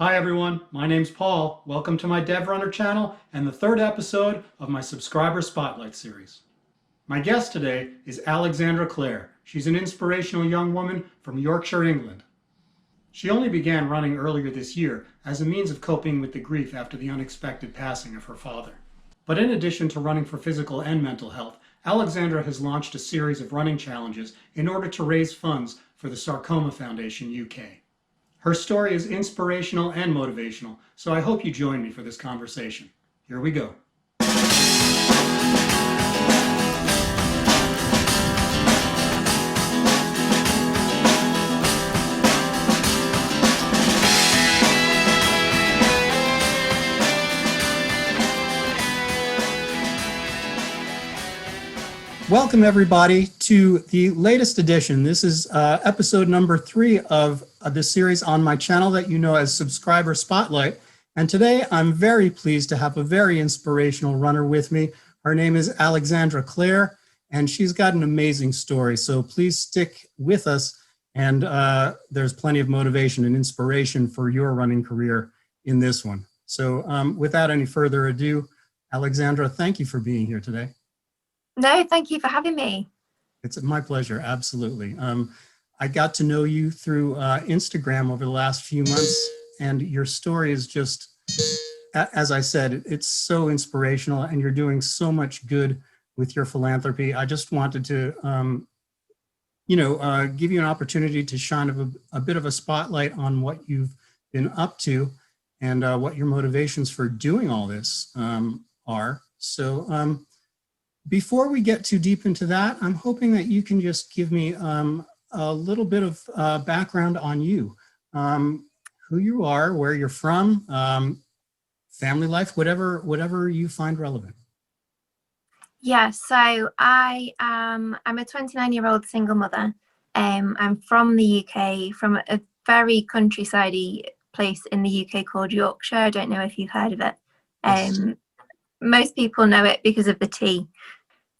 Hi everyone, my name's Paul. Welcome to my DevRunner channel and the third episode of my Subscriber Spotlight series. My guest today is Alexandra Clare. She's an inspirational young woman from Yorkshire, England. She only began running earlier this year as a means of coping with the grief after the unexpected passing of her father. But in addition to running for physical and mental health, Alexandra has launched a series of running challenges in order to raise funds for the Sarcoma Foundation UK. Her story is inspirational and motivational, so I hope you join me for this conversation. Here we go. Welcome everybody to the latest edition. This is episode number 3 of this series on my channel that you know as Subscriber Spotlight. And today I'm very pleased to have a very inspirational runner with me. Her name is Alexandra Clare, and she's got an amazing story. So please stick with us, and there's plenty of motivation and inspiration for your running career in this one. So without any further ado, Alexandra, thank you for being here today. No, thank you for having me. It's my pleasure, absolutely. I got to know you through Instagram over the last few months, and your story is just, as I said, it's so inspirational, and you're doing so much good with your philanthropy. I just wanted to, give you an opportunity to shine a bit of a spotlight on what you've been up to and what your motivations for doing all this are. So, before we get too deep into that, I'm hoping that you can just give me a little bit of background on you, who you are, where you're from, family life, whatever you find relevant. Yeah, so I'm a 29-year-old single mother. I'm from the UK, from a very countryside-y place in the UK called Yorkshire. I don't know if you've heard of it. Yes. Most people know it because of the tea.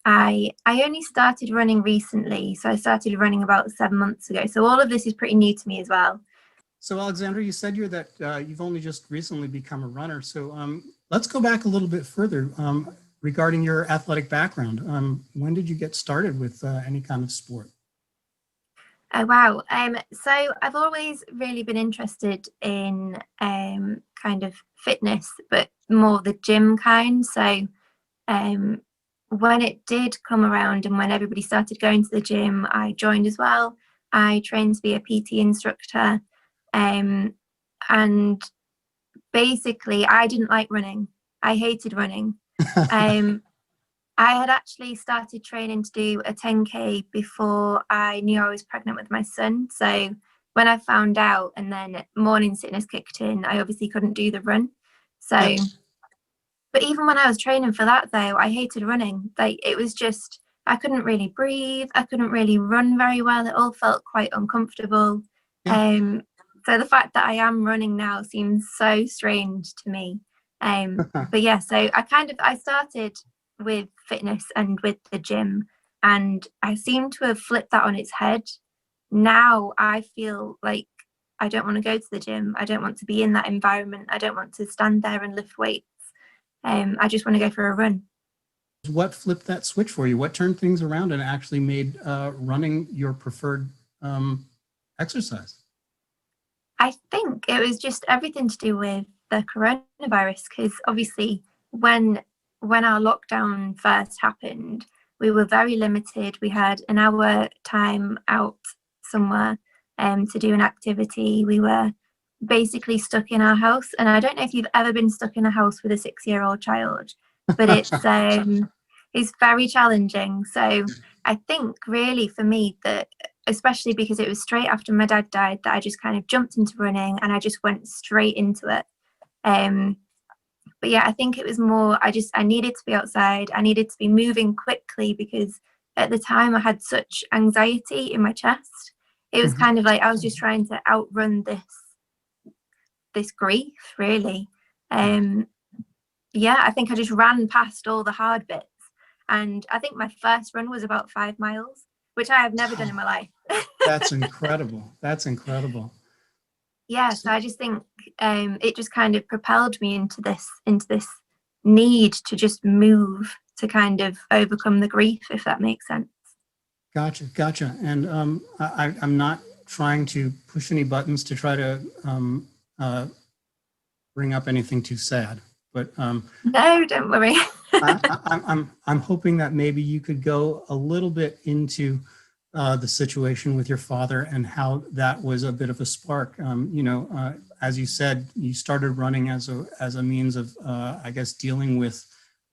I only started running recently, so I started running about 7 months ago. So all of this is pretty new to me as well. So Alexandra, you said you've only just recently become a runner. So let's go back a little bit further regarding your athletic background. When did you get started with any kind of sport? Oh, wow. So I've always really been interested in kind of fitness, but more the gym kind. So when it did come around and when everybody started going to the gym, I joined as well. I trained to be a PT instructor. And basically, I didn't like running. I hated running. I had actually started training to do a 10K before I knew I was pregnant with my son. So when I found out and then morning sickness kicked in, I obviously couldn't do the run. So, Yes. But even when I was training for that though, I hated running. Like it was just, I couldn't really breathe. I couldn't really run very well. It all felt quite uncomfortable. Yeah. So the fact that I am running now seems so strange to me. But yeah, so I started with fitness and with the gym, and I seem to have flipped that on its head. Now I feel like I don't want to go to the gym. I don't want to be in that environment. I don't want to stand there and lift weights. I just want to go for a run. What flipped that switch for you? What turned things around and actually made running your preferred exercise? I think it was just everything to do with the coronavirus, because obviously when our lockdown first happened, we were very limited. We had an hour time out somewhere to do an activity. We were basically stuck in our house, and I don't know if you've ever been stuck in a house with a 6-year-old child, but it's very challenging. So I think really for me that, especially because it was straight after my dad died, that I just kind of jumped into running and I just went straight into it. But yeah, I think it was more, I needed to be outside. I needed to be moving quickly because at the time I had such anxiety in my chest. It was kind of like I was just trying to outrun this grief, really. Yeah, I think I just ran past all the hard bits. And I think my first run was about 5 miles, which I have never done in my life. That's incredible. That's incredible. yeah, so I just think it just kind of propelled me into this need to just move to kind of overcome the grief, if that makes sense. Gotcha. And I'm not trying to push any buttons to try to bring up anything too sad, but No, don't worry. I'm hoping that maybe you could go a little bit into the situation with your father and how that was a bit of a spark. As you said, you started running as a means of, I guess, dealing with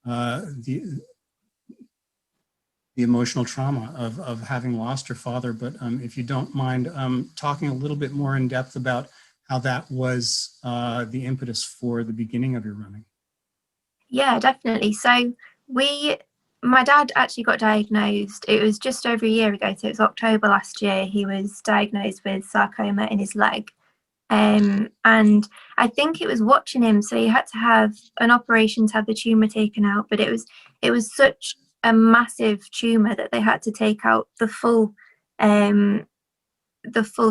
the emotional trauma of having lost your father. But if you don't mind talking a little bit more in depth about how that was the impetus for the beginning of your running. Yeah, definitely. So my dad actually got diagnosed. It was just over a year ago. So it was October last year. He was diagnosed with sarcoma in his leg. And I think it was watching him. So he had to have an operation to have the tumor taken out. But it was such a massive tumor that they had to take out the full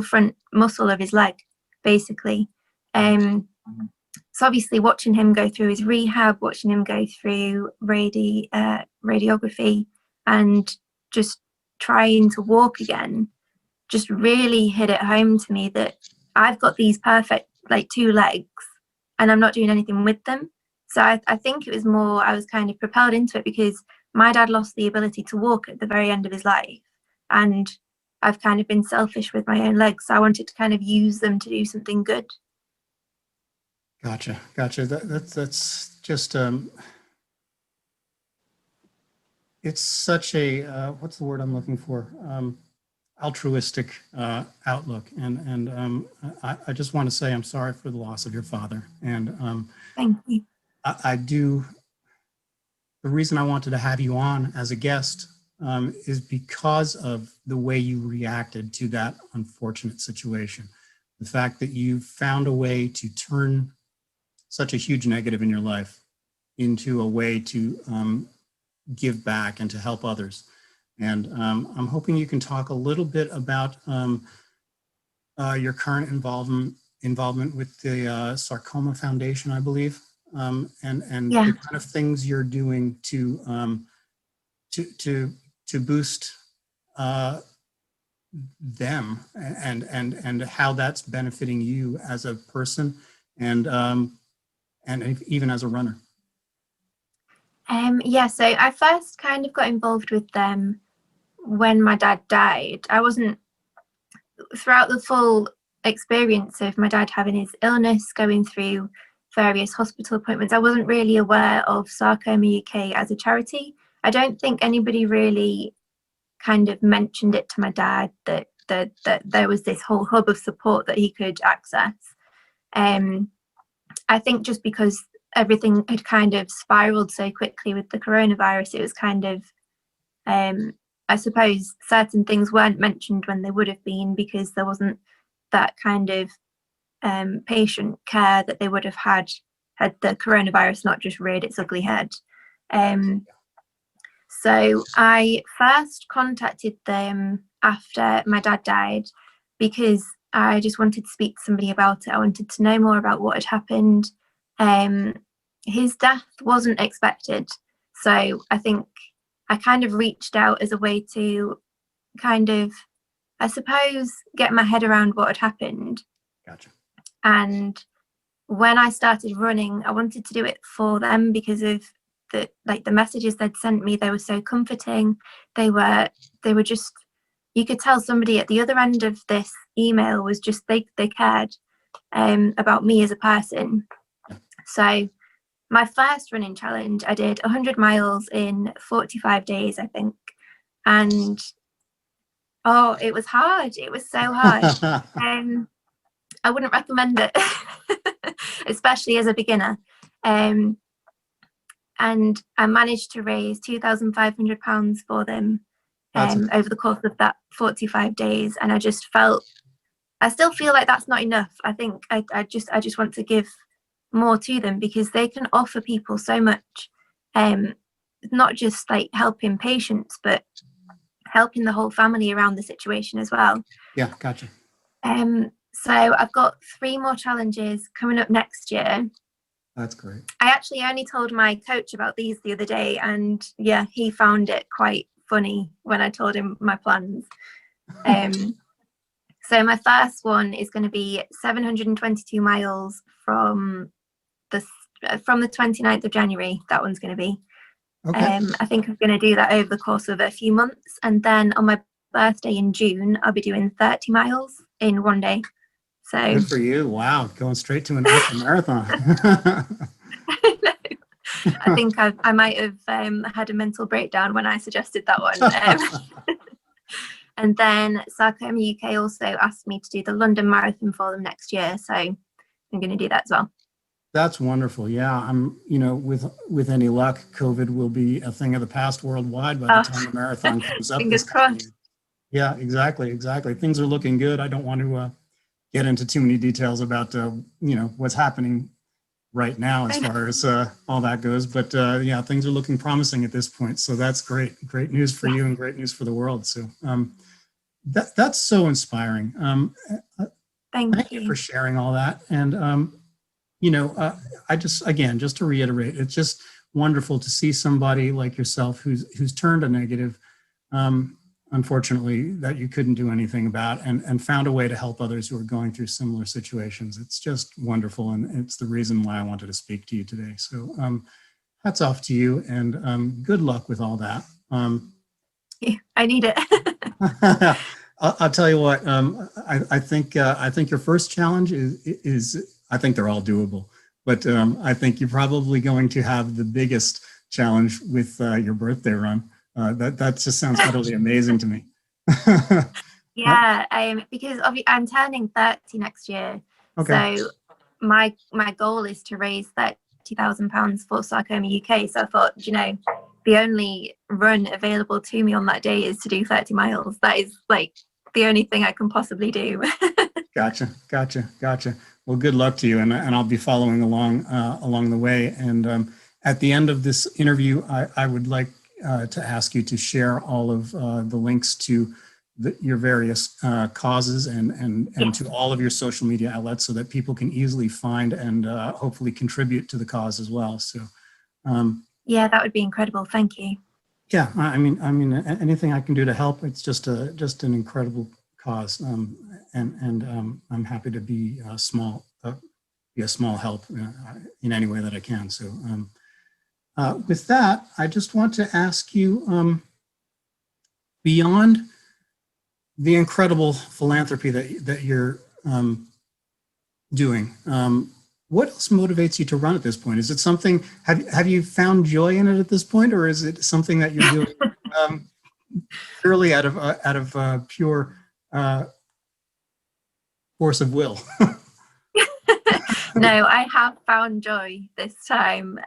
front muscle of his leg, basically. So obviously watching him go through his rehab, watching him go through radiography and just trying to walk again, just really hit it home to me that I've got these perfect like 2 legs and I'm not doing anything with them. So I think it was more, I was kind of propelled into it because my dad lost the ability to walk at the very end of his life. And I've kind of been selfish with my own legs. So I wanted to kind of use them to do something good. Gotcha. That's just it's such a what's the word I'm looking for? Altruistic outlook, and I just want to say I'm sorry for the loss of your father, and Thank you. I do. The reason I wanted to have you on as a guest is because of the way you reacted to that unfortunate situation. The fact that you found a way to turn such a huge negative in your life into a way to give back and to help others. And I'm hoping you can talk a little bit about your current involvement with the Sarcoma Foundation, I believe, and Yeah. the kind of things you're doing to boost them and how that's benefiting you as a person and even as a runner. Yeah, so I first kind of got involved with them when my dad died. I wasn't, throughout the full experience of my dad having his illness, going through various hospital appointments, I wasn't really aware of Sarcoma UK as a charity. I don't think anybody really kind of mentioned it to my dad that there was this whole hub of support that he could access. I think just because everything had kind of spiraled so quickly with the coronavirus, it was kind of, I suppose certain things weren't mentioned when they would have been because there wasn't that kind of patient care that they would have had the coronavirus not just reared its ugly head. So I first contacted them after my dad died because I just wanted to speak to somebody about it. I wanted to know more about what had happened. His death wasn't expected. So I think I kind of reached out as a way to kind of, I suppose, get my head around what had happened. Gotcha. And when I started running, I wanted to do it for them because of the messages they'd sent me. They were so comforting. They were just, you could tell somebody at the other end of this email was just they cared about me as a person. So my first running challenge, I did 100 miles in 45 days, I think. And oh, it was hard. It was so hard. I wouldn't recommend it, especially as a beginner. And I managed to raise £2,500 for them over the course of that 45 days. And I still feel like that's not enough. I think I just want to give more to them because they can offer people so much, not just like helping patients, but helping the whole family around the situation as well. Yeah, gotcha. So I've got 3 more challenges coming up next year. That's great. I actually only told my coach about these the other day, and yeah, he found it quite funny when I told him my plans. So my first one is going to be 722 miles from the 29th of January. That one's going to be. Okay. I think I'm going to do that over the course of a few months, and then on my birthday in June, I'll be doing 30 miles in one day. So good for you. Wow, going straight to an ultra marathon. I think I might have had a mental breakdown when I suggested that one. And then Sarcoma UK also asked me to do the London Marathon for them next year, so I'm going to do that as well. That's wonderful. Yeah, I'm. With any luck, COVID will be a thing of the past worldwide by the time the marathon comes up. Fingers crossed. Yeah, exactly. Things are looking good. I don't want to get into too many details about what's happening right now as far as all that goes, but yeah, things are looking promising at this point. So that's great news for you and great news for the world. So that's so inspiring. Thank you for sharing all that. And I just to reiterate, it's just wonderful to see somebody like yourself who's turned a negative, unfortunately, that you couldn't do anything about, and found a way to help others who are going through similar situations. It's just wonderful, and it's the reason why I wanted to speak to you today. So hats off to you, and good luck with all that. I need it. I'll tell you what, I think your first challenge is I think they're all doable, but I think you're probably going to have the biggest challenge with your birthday run. That just sounds utterly amazing to me. Yeah, because I'm turning 30 next year. Okay. So my goal is to raise £30,000 for Sarcoma UK. So I thought, the only run available to me on that day is to do 30 miles. That is like the only thing I can possibly do. Gotcha. Well, good luck to you, and I'll be following along the way. And at the end of this interview, I would like to ask you to share all of the links to your various causes and to all of your social media outlets, so that people can easily find and hopefully contribute to the cause as well. So, yeah, that would be incredible. Thank you. Yeah, I mean, anything I can do to help, it's just an incredible cause, and I'm happy to be a small help in any way that I can. So. With that, I just want to ask you, beyond the incredible philanthropy that you're doing, what else motivates you to run at this point? Is it something, have you found joy in it at this point, or is it something that you're doing purely out of pure force of will? No, I have found joy this time.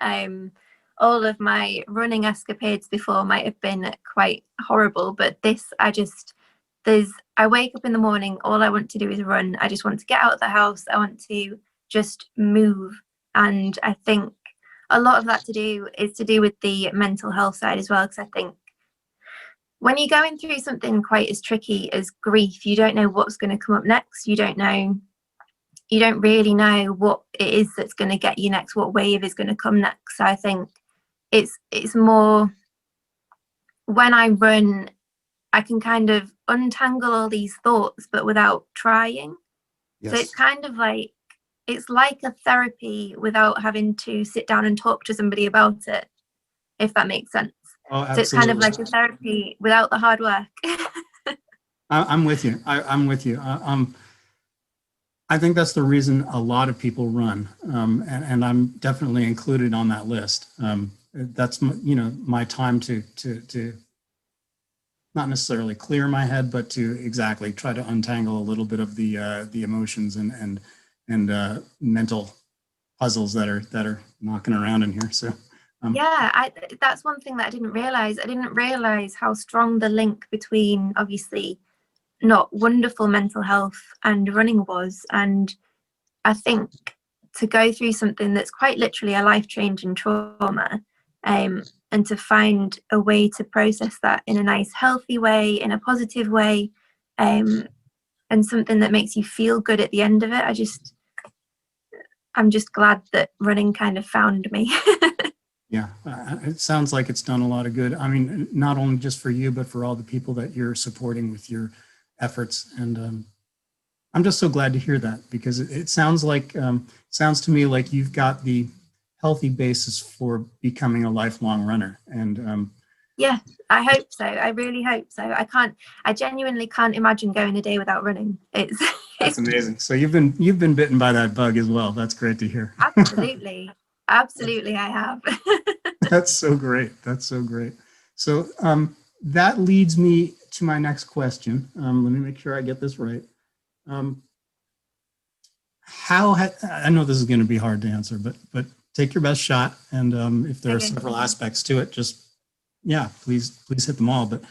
All of my running escapades before might have been quite horrible, but this, I wake up in the morning, all I want to do is run. I just want to get out of the house. I want to just move. And I think a lot of that is to do with the mental health side as well, because I think when you're going through something quite as tricky as grief, you don't know what's going to come up next. You don't really know what it is that's going to get you next, what wave is going to come next. So I think it's more, when I run, I can kind of untangle all these thoughts, but without trying. Yes. So it's kind of like, it's like a therapy without having to sit down and talk to somebody about it, if that makes sense. Oh, absolutely. So it's kind of like a therapy without the hard work. I'm with you. I'm with you. I think that's the reason a lot of people run, and I'm definitely included on that list. That's my time to not necessarily clear my head, but to exactly try to untangle a little bit of the emotions and mental puzzles that are knocking around in here. So yeah, that's one thing that I didn't realize. I didn't realize how strong the link between, obviously, not wonderful mental health and running was. And I think to go through something that's quite literally a life-changing trauma, and to find a way to process that in a nice, healthy way, in a positive way, and and something that makes you feel good at the end of it. I'm just glad that running kind of found me. Yeah, it sounds like it's done a lot of good. I mean, not only just for you, but for all the people that you're supporting with your efforts. And I'm just so glad to hear that, because it sounds like, sounds to me like you've got the healthy basis for becoming a lifelong runner. And yeah, I hope so. I really hope so. I genuinely can't imagine going a day without running. That's amazing. So you've been bitten by that bug as well. That's great to hear. Absolutely. Absolutely, I have. That's so great. That's so great. So that leads me to my next question. Let me make sure I get this right. I know this is going to be hard to answer, but take your best shot. And if there are several aspects to it, just, yeah, please hit them all. But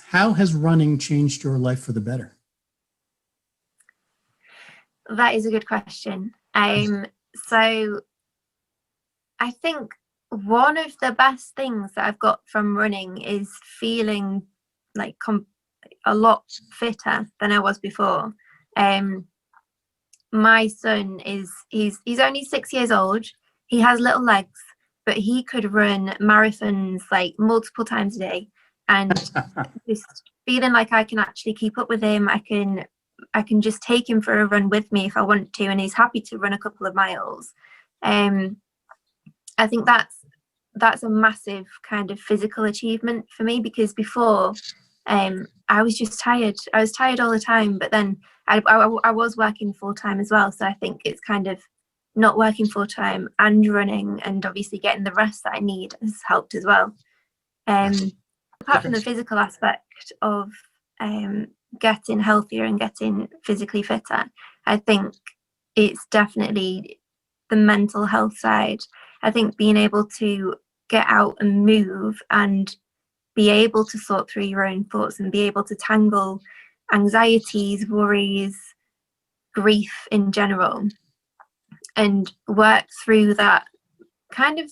how has running changed your life for the better? That is a good question. So I think one of the best things that I've got from running is feeling like a lot fitter than I was before. My son he's only 6 years old. He has little legs, but he could run marathons like multiple times a day, and just feeling like I can actually keep up with him. I can just take him for a run with me if I want to, and he's happy to run a couple of miles. I think that's a massive kind of physical achievement for me, because before I was just tired. I was tired all the time, but then I was working full time as well. So I think it's kind of not working full time and running, and obviously getting the rest that I need has helped as well. Apart from the physical aspect of getting healthier and getting physically fitter, I think it's definitely the mental health side. I think being able to get out and move and be able to sort through your own thoughts and be able to tangle anxieties, worries, grief in general, and work through that kind of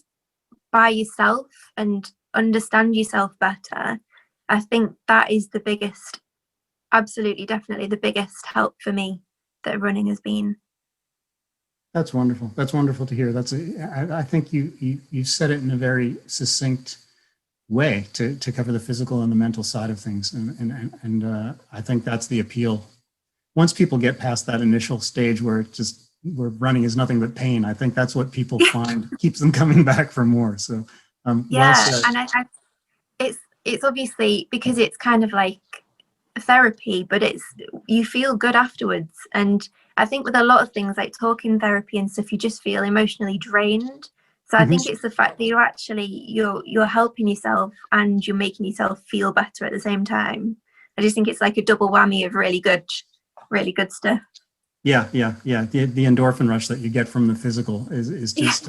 by yourself and understand yourself better. I think that is the biggest, absolutely, definitely the biggest help for me that running has been. That's wonderful. That's wonderful to hear. I think you said it in a very succinct way to cover the physical and the mental side of things. And I think that's the appeal. Once people get past that initial stage where running is nothing but pain, I think that's what people find keeps them coming back for more. So yeah, well said. And it's obviously because it's kind of like therapy, but you feel good afterwards. And I think with a lot of things like talking therapy and stuff, you just feel emotionally drained. So I think it's the fact that you're helping yourself and you're making yourself feel better at the same time. I just think it's like a double whammy of really good stuff. Yeah. The endorphin rush that you get from the physical is just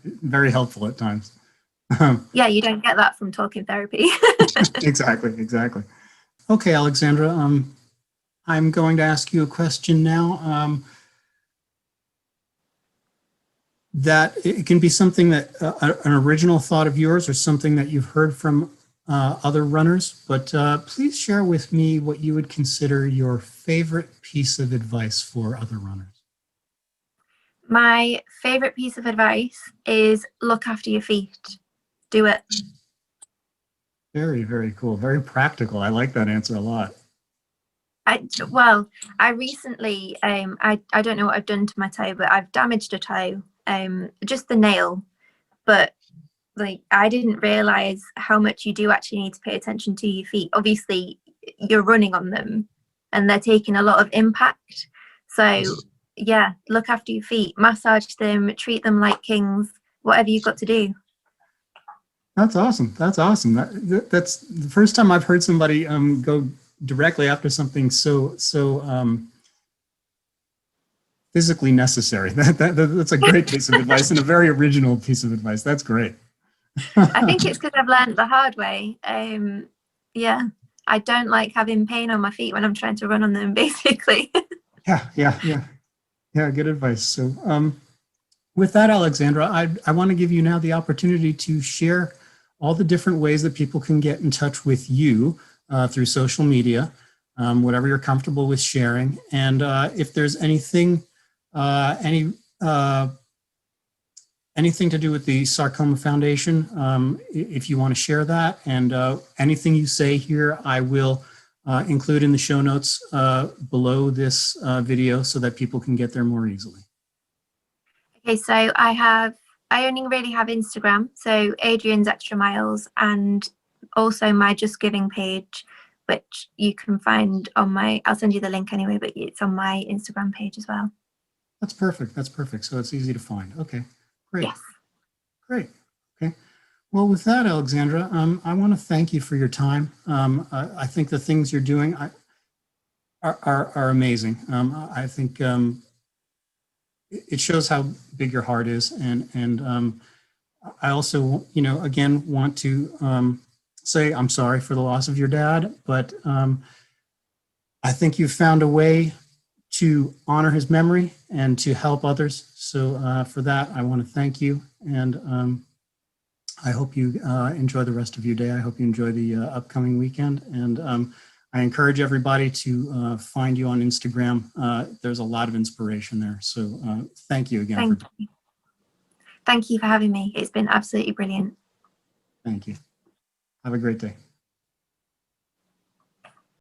very helpful at times. Yeah, you don't get that from talking therapy. Exactly. Okay, Alexandra, I'm going to ask you a question now. That it can be something that an original thought of yours or something that you've heard from other runners, but please share with me what you would consider your favorite piece of advice for other runners. My favorite piece of advice is look after your feet. Do it. Very, very cool. Very practical. I like that answer a lot. I recently, I don't know what I've done to my toe, but I've damaged a toe, just the nail. But like, I didn't realize how much you do actually need to pay attention to your feet. Obviously, you're running on them and they're taking a lot of impact. So yeah, look after your feet, massage them, treat them like kings, whatever you've got to do. That's awesome. That's the first time I've heard somebody go directly after something so physically necessary. That's a great piece of advice and a very original piece of advice. That's great. I think it's because I've learned the hard way. Yeah, I don't like having pain on my feet when I'm trying to run on them, basically. Yeah. Good advice. So with that, Alexandra, I want to give you now the opportunity to share all the different ways that people can get in touch with you through social media. whatever you're comfortable with sharing. And if there's anything, anything to do with the Sarcoma Foundation, if you want to share that, and anything you say here, I will include in the show notes below this video so that people can get there more easily. Okay, so I only really have Instagram, so adrians.extra.miles, and also my Just Giving page, which you can find on I'll send you the link anyway, but it's on my Instagram page as well. That's perfect. That's perfect. So it's easy to find. Okay, great. Yes. Great. Okay. Well, with that, Alexandra, I want to thank you for your time. I think the things you're doing are amazing. I think it shows how big your heart is, and I also, again, want to say I'm sorry for the loss of your dad, but I think you've found a way to honor his memory and to help others. So for that, I want to thank you, and I hope you enjoy the rest of your day. I hope you enjoy the upcoming weekend, and I encourage everybody to find you on Instagram. There's a lot of inspiration there. So thank you again. Thank you for having me. It's been absolutely brilliant. Thank you. Have a great day.